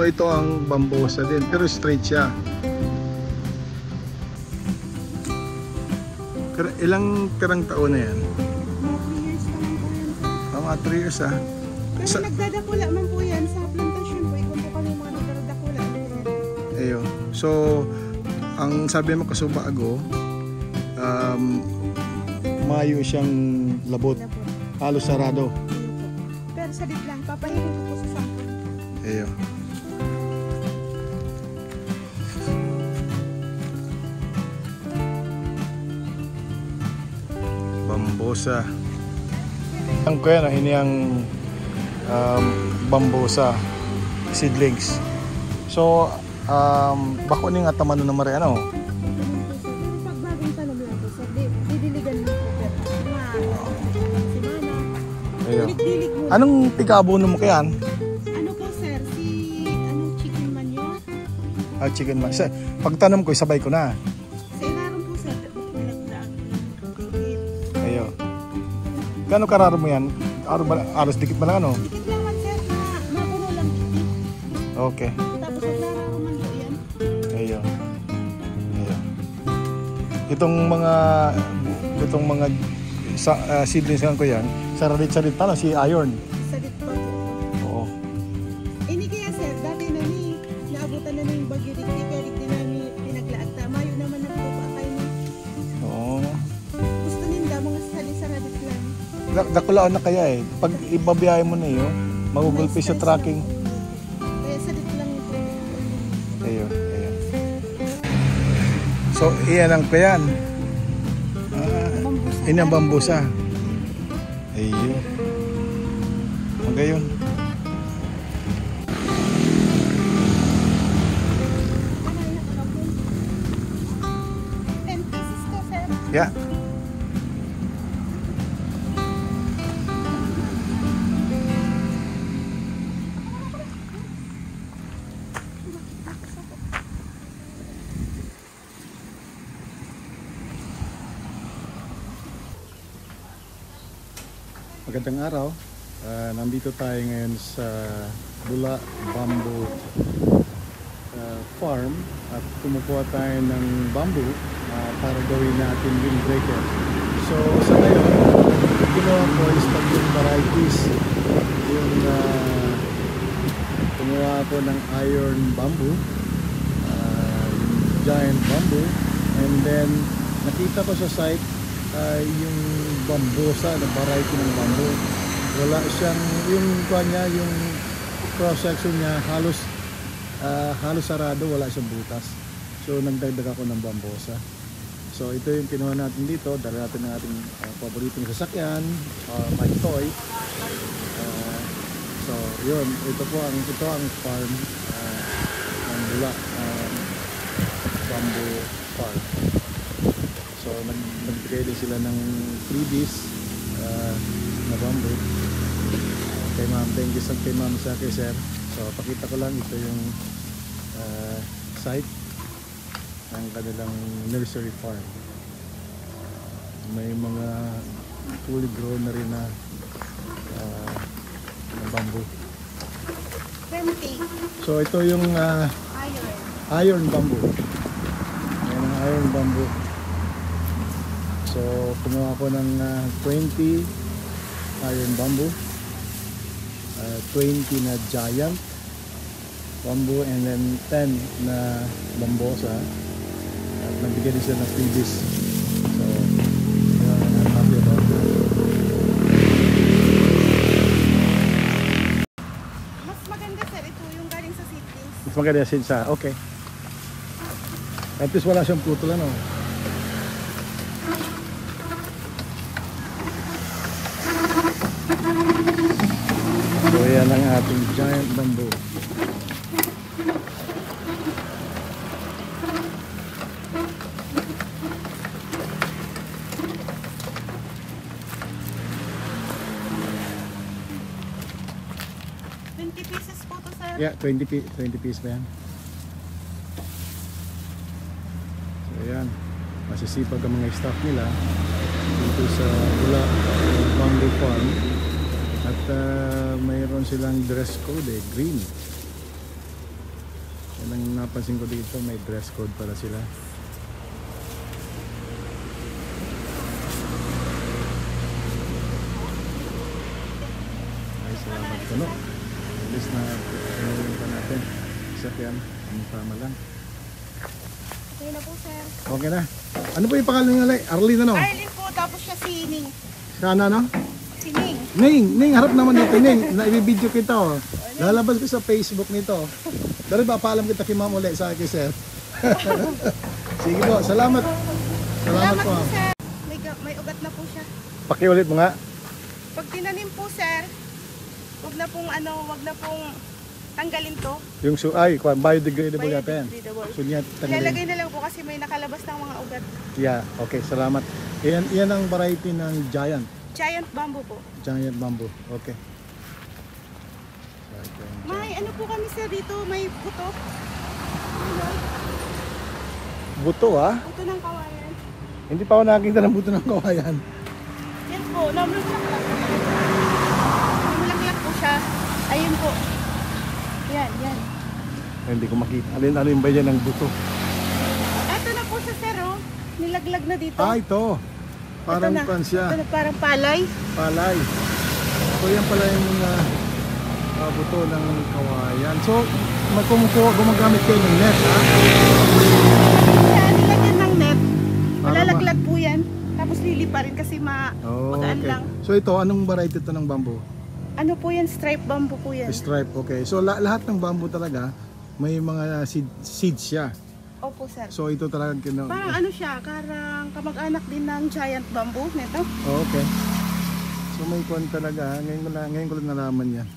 So ito ang bambosa din, pero straight siya. Ilang tirang taon na yan? Mga 3 years naman po yan. Mga 3 years ah. Pero nagdadakula man po yan sa plantasyon po. Ikaw po kami mga nagdadakula. Ayun. So, ang sabi mo kasubago, mayo siyang labot. Halos sarado. Pero sa lang, papahirin ko po sa sakto. Ayun. Bambosa. Ang kuya na ini ang bambosa seedlings. So bako ning ataman no mare ano. Pag bagong tanom lang po sir, didiligan mo po pero semana. Ayun. Dilig mo. Anong tig-abono mo kayan? Ano po sir, chicken manure. Chicken man. Pagtanom ko sabay ko na. Sa ilalim po sir, pinagdaan. Ayun. Kano kararo mo yan? Aros dikit ba lang ano? Dikit lang man sir, mapuno lang dikit. Okay. Tapos ang nararo man po yan. Ayun. Ayun. Itong mga seedlings ko yan, sarit pa na si iron. Sa dito po. Oo. Ini kaya sir, dati na ni, naabutan na yung bagyo dito, kaya di namin pinaglaat. Mayo naman na po pa kayo ni. Oo. Gusto ninda, mga sali-saradit lang. Dakulaan na kaya eh. Pag ibabiyahe mo na yun, magugulpi sa tracking. Kaya sa dito lang ito. Ayun, ayun. So, iyan ang kayan. Ini ang bambusa. Ayun. Ang gayon. Yeah. Magandang araw. Nandito tayo ngayon sa Bula Bamboo Farm at kumukuha tayo ng bamboo para gawin natin windbreaker. So sa ngayon, ginawa ko is tatlong varieties. Yung kumuha ko ng iron bamboo, yung giant bamboo, and then nakita ko sa site yung bambosa na variety ng bamboo. Wala siyang yung kanya, yung cross section niya halos sarado, wala siyang butas. So nagdagdag ako ng bambosa. So ito yung kinuha natin dito, dala natin ng ating paboritong sasakyan, my toy. So yun, ito ang farm ng Bula Bamboo Farm. So nagbigay din sila ng freebies na bamboo kay ma'am. Thank you kay ma'am sa kay sir. So pakita ko lang, ito yung site ng kanilang nursery farm. May mga fully grown na rin na bamboo. So ito yung iron bamboo. Ayan ang iron bamboo. So kumuha ko ng 20 iron bamboo, 20 na giant bamboo, and then 10 na bambosa, at nagbigay din sila ng freebies. So I'm happy about that. Mas maganda sir, ito yung galing sa seedlings. Mas maganda sa okay. At least wala siyang putol ano. So yan ang ating giant bamboo. $20 po to sir. Yeah, 20 piece ba yan? So yan, masisipag ang mga staff nila dito sa Bula Bamboo Farm. At mayroon silang dress code green. Yan ang napansin ko dito, may dress code pala sila. Ay, salamat po, no? At least na pinulong pa natin. Sakyan, ang tama lang. Okay na po, sir. Okay na. Ano po yung pangalan ng alay? Arlene ano? Arlene po, tapos siya si Ning. Sana no? Si Ning. Ning, harap naman dito, Ning. Na-video kita oh. Lalabas ko sa Facebook nito. Pero papaalam kita kay ma'am ulit sa akin, sir. Sige po, salamat. Salamat po. Sir. May ugat na po siya. Pakiulit mo nga. Pag tinanim po, sir, wag na pong tanggalin to. Yung biodegradable natin. Biodegradable. So niya Ilalagay na lang po kasi may nakalabas ng mga ugat. Yeah, okay, salamat. Yan ang variety ng giant. Giant bamboo po. Giant bamboo. Okay. May ano po kami, sir, dito may buto. Buto ah? Buto ng kawayan. Hindi pa ako nakakita ng buto ng kawayan. Yan po, namulaklak. Namulaklak po siya. Ayun po. Yan. Hindi ko makita. Alin ba yan ng buto? Ito na po sa sir, oh. Nilaglag na dito. Ah, ito. Parang Ito na. pan siya. Ito na, parang palay. Palay. So yan pala yung buto ng kawayan. So gumagamit kayo ng net, ha? Kaya nilagyan ng net. Para Malalaglag po yan. Tapos lilipa rin kasi magaan okay. lang. So ito, anong variety ito ng bamboo? Ano po yan? Stripe bamboo po yan. Stripe, okay. So lahat ng bamboo talaga may mga seeds siya. Opo, sir. So ito talaga Parang ano siya, karang kamag-anak din ng giant bamboo nito. Okay. So may kwan talaga, ngayon ko lang nalaman yan.